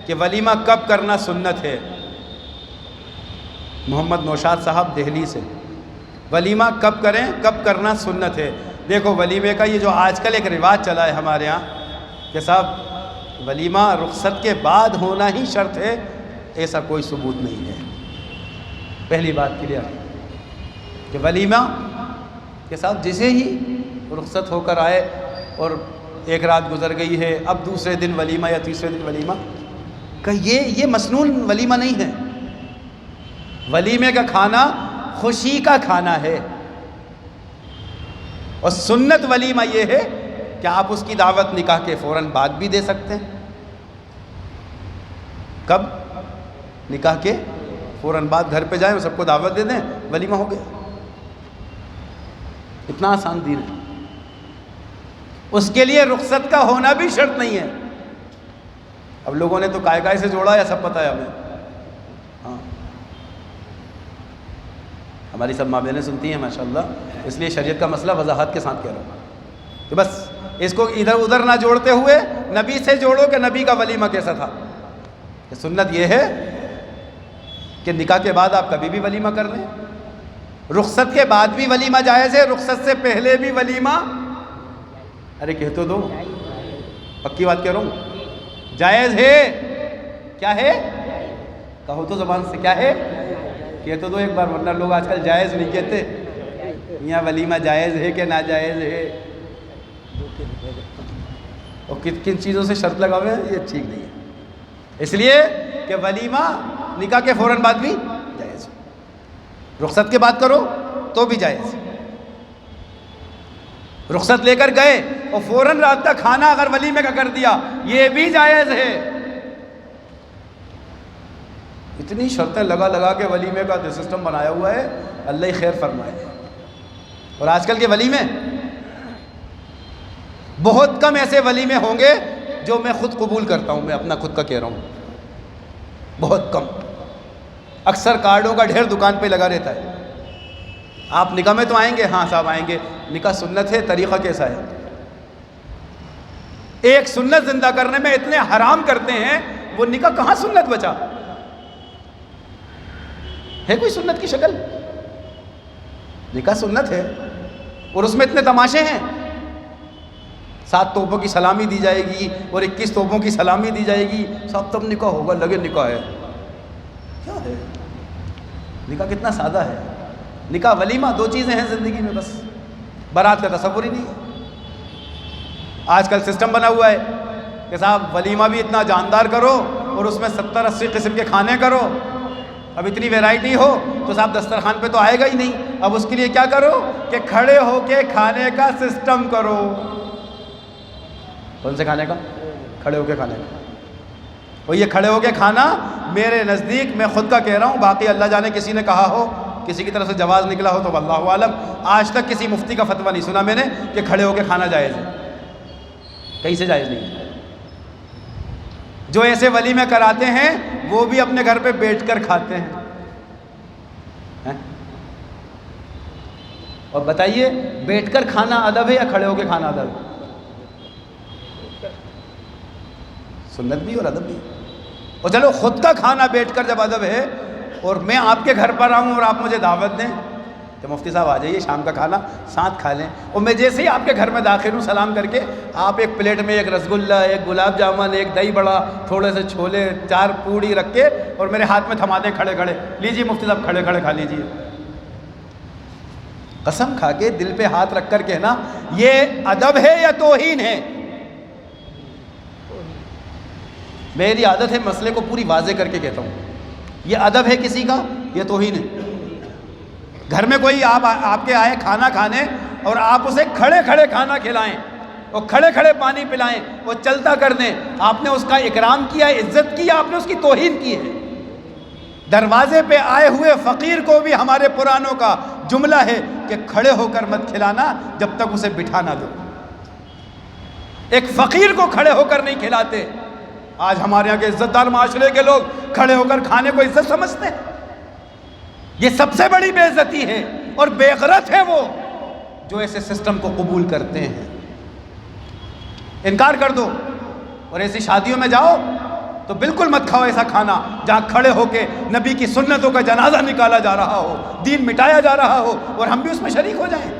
کہ ولیمہ کب کرنا سنت ہے. محمد نوشاد صاحب دہلی سے، ولیمہ کب کریں، کب کرنا سنت ہے. دیکھو ولیمے کا یہ جو آج کل ایک رواج چلا ہے ہمارے یہاں کہ صاحب ولیمہ رخصت کے بعد ہونا ہی شرط ہے، ایسا کوئی ثبوت نہیں ہے. پہلی بات کلیئر کہ ولیمہ کے ساتھ جسے ہی رخصت ہو کر آئے اور ایک رات گزر گئی ہے، اب دوسرے دن ولیمہ یا تیسرے دن ولیمہ، کہ یہ مسنون ولیمہ نہیں ہے. ولیمے کا کھانا خوشی کا کھانا ہے، اور سنت ولیمہ یہ ہے کہ آپ اس کی دعوت نکاح کے فوراً بعد بھی دے سکتے ہیں. کب؟ نکاح کے فوراً بعد گھر پہ جائیں اور سب کو دعوت دے دیں، ولیمہ ہو گیا. اتنا آسان دین ہے. اس کے لیے رخصت کا ہونا بھی شرط نہیں ہے. اب لوگوں نے تو کائے سے جوڑا ہے، سب پتہ ہے ہمیں. ہاں ہماری سب ماں بہنیں سنتی ہیں ماشاءاللہ، اس لیے شریعت کا مسئلہ وضاحت کے ساتھ کہہ رہا ہوں. تو بس اس کو ادھر ادھر نہ جوڑتے ہوئے نبی سے جوڑو کہ نبی کا ولیمہ کیسا تھا. کہ سنت یہ ہے کہ نکاح کے بعد آپ کبھی بھی ولیمہ کر لیں، رخصت کے بعد بھی ولیمہ جائز ہے، رخصت سے پہلے بھی ولیمہ. ارے کہہ تو دو، پکی بات کہہ رہا ہوں، جائز ہے. کیا ہے؟ کہو تو زبان سے، کیا ہے؟ کہہ تو دو ایک بار، ورنہ لوگ آج کل جائز نہیں کہتے. یہاں ولیمہ جائز ہے کہ ناجائز ہے، اور کن کن چیزوں سے شرط لگا ہوئے ہیں، یہ ٹھیک نہیں ہے. اس لیے کہ ولیمہ نکاح کے فوراً بعد بھی جائز، رخصت کے بعد کرو تو بھی جائز. رخصت لے کر گئے اور فوراً رات کا کھانا اگر ولیمے کا کر دیا، یہ بھی جائز ہے. اتنی شرطیں لگا لگا کے ولیمے کا جو سسٹم بنایا ہوا ہے، اللہ ہی خیر فرمائے. اور آج کل کے ولیمے، بہت کم ایسے ولیمے ہوں گے جو میں خود قبول کرتا ہوں، میں اپنا خود کا کہہ رہا ہوں، بہت کم. اکثر کارڈوں کا ڈھیر دکان پہ لگا رہتا ہے. آپ نکاح میں تو آئیں گے؟ ہاں صاحب آئیں گے. نکاح سنت ہے، طریقہ کیسا ہے؟ ایک سنت زندہ کرنے میں اتنے حرام کرتے ہیں، وہ نکاح کہاں سنت بچا ہے؟ کوئی سنت کی شکل؟ نکاح سنت ہے اور اس میں اتنے تماشے ہیں. 7 توپوں کی سلامی دی جائے گی اور 21 توپوں کی سلامی دی جائے گی، سب تب نکاح ہوگا، لگے نکاح ہے. کیا ہے نکاح؟ کتنا سادہ ہے. نکاح ولیمہ 2 چیزیں ہیں زندگی میں، بس بارات کا تصور ہی نہیں ہے. آج کل سسٹم بنا ہوا ہے کہ صاحب ولیمہ بھی اتنا جاندار کرو اور اس میں 70-80 قسم کے کھانے کرو. اب اتنی ویرائٹی ہو تو صاحب دسترخوان پہ تو آئے گا ہی نہیں. اب اس کے لیے کیا کرو کہ کھڑے ہو کے کھانے کا سسٹم کرو. کون سے کھانے کا؟ کھڑے ہو کے کھانے کا. اور یہ کھڑے ہو کے کھانا میرے نزدیک، میں خود کا کہہ رہا ہوں، باقی اللہ جانے کسی نے کہا ہو، کسی کی طرف سے جواز نکلا ہو تو واللہ عالم، آج تک کسی مفتی کا فتویٰ نہیں سنا میں نے کہ کھڑے ہو کے کھانا جائز ہے. کہیں سے جائز نہیں ہے. جو ایسے ولیمے کراتے ہیں وہ بھی اپنے گھر پہ بیٹھ کر کھاتے ہیں. اور بتائیے بیٹھ کر کھانا ادب ہے یا کھڑے ہو کے کھانا ادب ہے؟ سنت بھی اور ادب بھی. اور چلو خود کا کھانا بیٹھ کر جب ادب ہے، اور میں آپ کے گھر پر آؤں اور آپ مجھے دعوت دیں کہ مفتی صاحب آ جائیے شام کا کھانا ساتھ کھا لیں، اور میں جیسے ہی آپ کے گھر میں داخل ہوں سلام کر کے، آپ ایک پلیٹ میں ایک رسگلہ، ایک گلاب جامن، ایک دہی بڑا، تھوڑے سے چھولے، 4 پوڑی رکھ کے اور میرے ہاتھ میں تھما دیں کھڑے کھڑے، لیجیے مفتی صاحب کھڑے کھڑے کھا لیجیے. قسم کھا کے دل پہ ہاتھ رکھ کر کہنا یہ ادب ہے یا توہین ہے؟ میری عادت ہے مسئلے کو پوری واضح کر کے کہتا ہوں، یہ ادب ہے کسی کا، یہ توہین ہے. گھر میں کوئی آپ کے آئے کھانا کھانے اور آپ اسے کھڑے کھڑے کھانا کھلائیں اور کھڑے کھڑے پانی پلائیں اور چلتا کر دیں، آپ نے اس کا اکرام کیا، عزت کی، آپ نے اس کی توہین کی ہے. دروازے پہ آئے ہوئے فقیر کو بھی ہمارے پرانوں کا جملہ ہے کہ کھڑے ہو کر مت کھلانا جب تک اسے بٹھا نہ دو. ایک فقیر کو کھڑے ہو کر نہیں کھلاتے. آج ہمارے یہاں کے عزت دار معاشرے کے لوگ کھڑے ہو کر کھانے کو عزت سمجھتے ہیں. یہ سب سے بڑی بے عزتی ہے اور بے غیرت ہے وہ جو ایسے سسٹم کو قبول کرتے ہیں. انکار کر دو اور ایسی شادیوں میں جاؤ تو بالکل مت کھاؤ ایسا کھانا جہاں کھڑے ہو کے نبی کی سنتوں کا جنازہ نکالا جا رہا ہو، دین مٹایا جا رہا ہو اور ہم بھی اس میں شریک ہو جائیں۔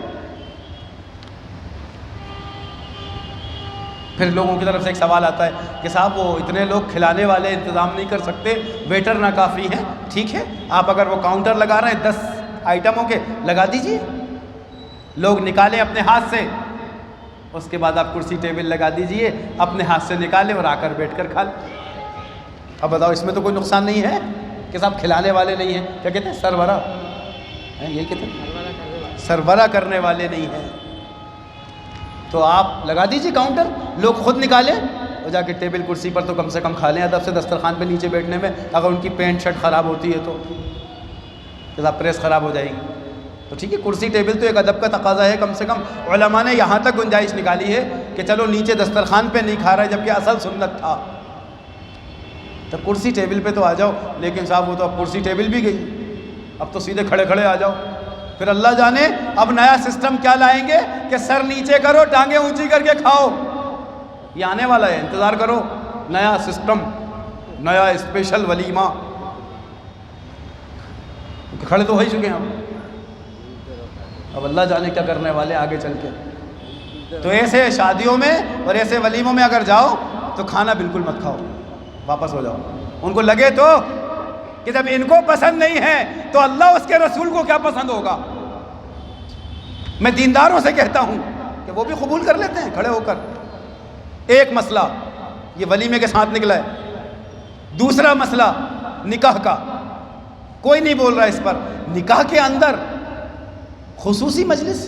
پھر لوگوں کی طرف سے ایک سوال آتا ہے کہ صاحب وہ اتنے لوگ کھلانے والے انتظام نہیں کر سکتے، ویٹر نہ کافی ہیں۔ ٹھیک ہے، آپ اگر وہ کاؤنٹر لگا رہے ہیں 10 آئٹموں کے، لگا دیجئے، لوگ نکالیں اپنے ہاتھ سے، اس کے بعد آپ کرسی ٹیبل لگا دیجئے، اپنے ہاتھ سے نکالیں اور آ کر بیٹھ کر کھا لیں۔ اب بتاؤ اس میں تو کوئی نقصان نہیں ہے کہ صاحب کھلانے والے نہیں ہیں، کیا کہتے ہیں، سربراہ، یہ کہتے ہیں سربراہ کرنے والے نہیں ہیں، تو آپ لگا دیجئے کاؤنٹر، لوگ خود نکالیں اور جا کے ٹیبل کرسی پر تو کم سے کم کھا لیں ادب سے، دسترخوان پہ نیچے بیٹھنے میں اگر ان کی پینٹ شرٹ خراب ہوتی ہے تو صاحب پریس خراب ہو جائے گی، تو ٹھیک ہے کرسی ٹیبل تو ایک ادب کا تقاضا ہے، کم سے کم علماء نے یہاں تک گنجائش نکالی ہے کہ چلو نیچے دسترخوان پہ نہیں کھا رہا ہے جبکہ اصل سنت تھا، تو کرسی ٹیبل پہ تو آ جاؤ، لیکن صاحب وہ تو اب کرسی ٹیبل بھی گئی، اب تو سیدھے کھڑے کھڑے آ جاؤ۔ پھر اللہ جانے اب نیا سسٹم کیا لائیں گے کہ سر نیچے کرو، ٹانگیں اونچی کر کے کھاؤ، یہ آنے والا ہے، انتظار کرو، نیا سسٹم، نیا اسپیشل ولیمہ، کھڑے تو ہو ہی چکے ہیں اب اللہ جانے کیا کرنے والے آگے چل کے۔ تو ایسے شادیوں میں اور ایسے ولیموں میں اگر جاؤ تو کھانا بالکل مت کھاؤ، واپس ہو جاؤ۔ ان کو لگے تو کہ جب ان کو پسند نہیں ہے تو اللہ اس کے رسول کو کیا پسند ہوگا۔ میں دینداروں سے کہتا ہوں کہ وہ بھی قبول کر لیتے ہیں کھڑے ہو کر۔ ایک مسئلہ یہ ولیمے کے ساتھ نکلا ہے، دوسرا مسئلہ نکاح کا، کوئی نہیں بول رہا اس پر، نکاح کے اندر خصوصی مجلس،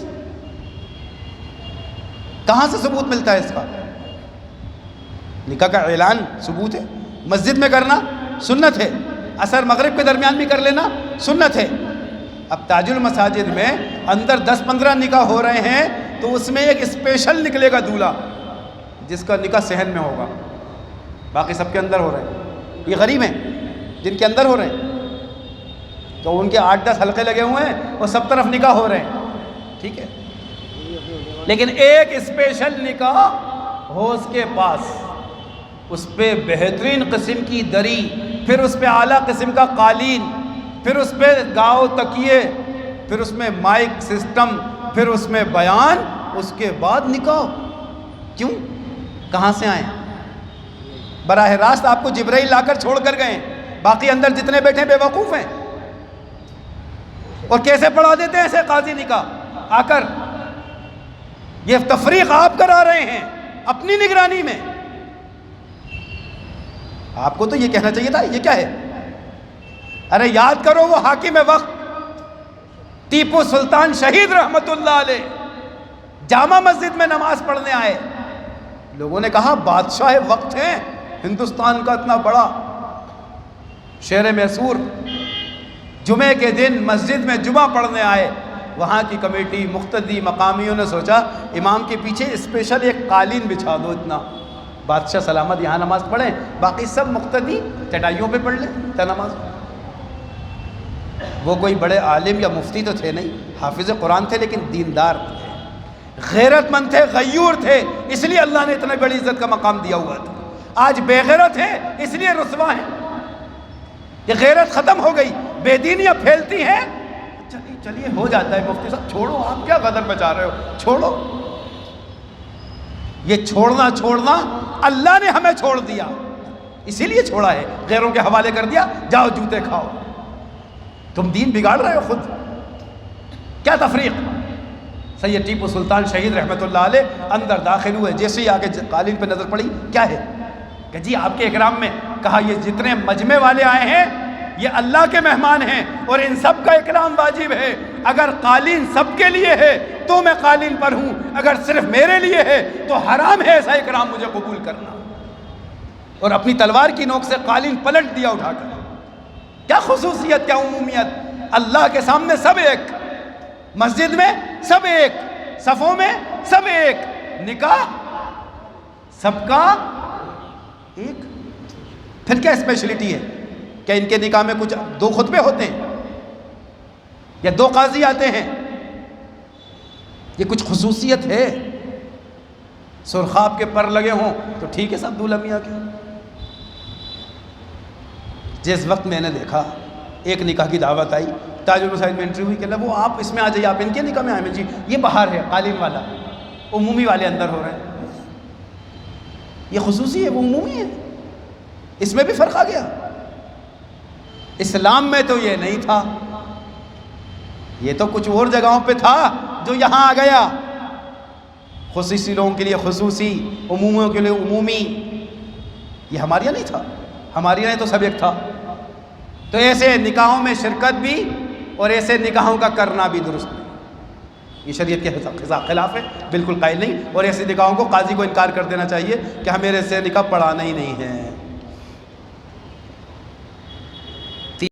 کہاں سے ثبوت ملتا ہے اس کا؟ نکاح کا اعلان ثبوت ہے، مسجد میں کرنا سنت ہے، عصر مغرب کے درمیان بھی کر لینا سنت ہے۔ اب تاج المساجد میں اندر 10-15 نکاح ہو رہے ہیں تو اس میں ایک اسپیشل نکلے گا دولہا جس کا نکاح صحن میں ہوگا، باقی سب کے اندر ہو رہے ہیں۔ یہ غریب ہیں جن کے اندر ہو رہے ہیں تو ان کے 8-10 حلقے لگے ہوئے ہیں اور سب طرف نکاح ہو رہے ہیں، ٹھیک ہے، لیکن ایک اسپیشل نکاح ہو اس کے پاس، اس پہ بہترین قسم کی دری، پھر اس پہ اعلیٰ قسم کا قالین، پھر اس پہ گاؤ تکیے، پھر اس میں مائک سسٹم، پھر اس میں بیان، اس کے بعد نکاح۔ کیوں؟ کہاں سے آئیں؟ براہ راست آپ کو جبرائیل لا کر چھوڑ کر گئے، باقی اندر جتنے بیٹھے بے وقوف ہیں، اور کیسے پڑھا دیتے ہیں ایسے قاضی نکاح آ کر؟ یہ تفریق آپ کرا رہے ہیں اپنی نگرانی میں۔ آپ کو تو یہ کہنا چاہیے تھا یہ کیا ہے؟ ارے یاد کرو وہ حاکم وقت ٹیپو سلطان شہید رحمت اللہ علیہ جامع مسجد میں نماز پڑھنے آئے، لوگوں نے کہا بادشاہ وقت ہیں ہندوستان کا اتنا بڑا، شہر میسور، جمعے کے دن مسجد میں جمعہ پڑھنے آئے۔ وہاں کی کمیٹی مقتدی مقامیوں نے سوچا امام کے پیچھے اسپیشل ایک قالین بچھا دو، اتنا بادشاہ سلامت یہاں نماز پڑھیں، باقی سب مقتدی چٹائیوں پہ پڑھ لیں نماز۔ وہ کوئی بڑے عالم یا مفتی تو تھے نہیں، حافظ قرآن تھے لیکن دیندار تھے، غیرت مند تھے، غیور تھے، اس لیے اللہ نے اتنے بڑی عزت کا مقام دیا ہوا تھا۔ آج بے غیرت ہے اس لیے رسوا ہیں، یہ غیرت ختم ہو گئی، بے دینیاں پھیلتی ہیں۔ چلیے ہو جاتا ہے مفتی صاحب، چھوڑو، آپ کیا غدر مچا رہے ہو، چھوڑو۔ یہ چھوڑنا اللہ نے ہمیں چھوڑ دیا، اسی لیے چھوڑا ہے، غیروں کے حوالے کر دیا، جاؤ جوتے کھاؤ۔ تم دین بگاڑ رہے ہو خود، کیا تفریق۔ سید ٹیپو سلطان شہید رحمت اللہ علیہ اندر داخل ہوئے، جیسے ہی آگے قالین پہ نظر پڑی، کیا ہے کہ جی آپ کے اکرام میں، کہا یہ جتنے مجمع والے آئے ہیں یہ اللہ کے مہمان ہیں اور ان سب کا اکرام واجب ہے، اگر قالین سب کے لیے ہے تو میں قالین پر ہوں، اگر صرف میرے لیے ہے تو حرام ہے ایسا اکرام مجھے قبول کرنا۔ اور اپنی تلوار کی نوک سے قالین پلٹ دیا اٹھا کر۔ کیا خصوصیت، کیا عمومیت، اللہ کے سامنے سب ایک، مسجد میں سب ایک، صفوں میں سب ایک، نکاح سب کا ایک۔ پھر کیا اسپیشلٹی ہے؟ کیا ان کے نکاح میں کچھ 2 خطبے ہوتے ہیں یا 2 قاضی آتے ہیں؟ یہ کچھ خصوصیت ہے؟ سرخاب کے پر لگے ہوں تو ٹھیک ہے، سب دولہا میاں کے، جس وقت میں نے دیکھا ایک نکاح کی دعوت آئی، تاج المساجد میں انٹری ہوئی کہ اللہ وہ آپ اس میں آ جائیے، آپ ان کے نکاح میں آئے جی، یہ باہر ہے قالین والا، عمومی والے اندر ہو رہے ہیں، یہ خصوصی ہے وہ عمومی ہے، اس میں بھی فرق آ گیا۔ اسلام میں تو یہ نہیں تھا، یہ تو کچھ اور جگہوں پہ تھا جو یہاں آ گیا، خصوصی لوگوں کے لیے خصوصی، عمومیوں کے لیے عمومی، یہ ہمارے یہاں نہیں تھا، ہمارے یہاں تو سب ایک تھا۔ تو ایسے نکاحوں میں شرکت بھی اور ایسے نکاحوں کا کرنا بھی درست نہیں، یہ شریعت کے خلاف ہے، بالکل قائل نہیں، اور ایسے نکاحوں کو قاضی کو انکار کر دینا چاہیے کہ ہمیں ایسے نکاح پڑھانا ہی نہیں ہے۔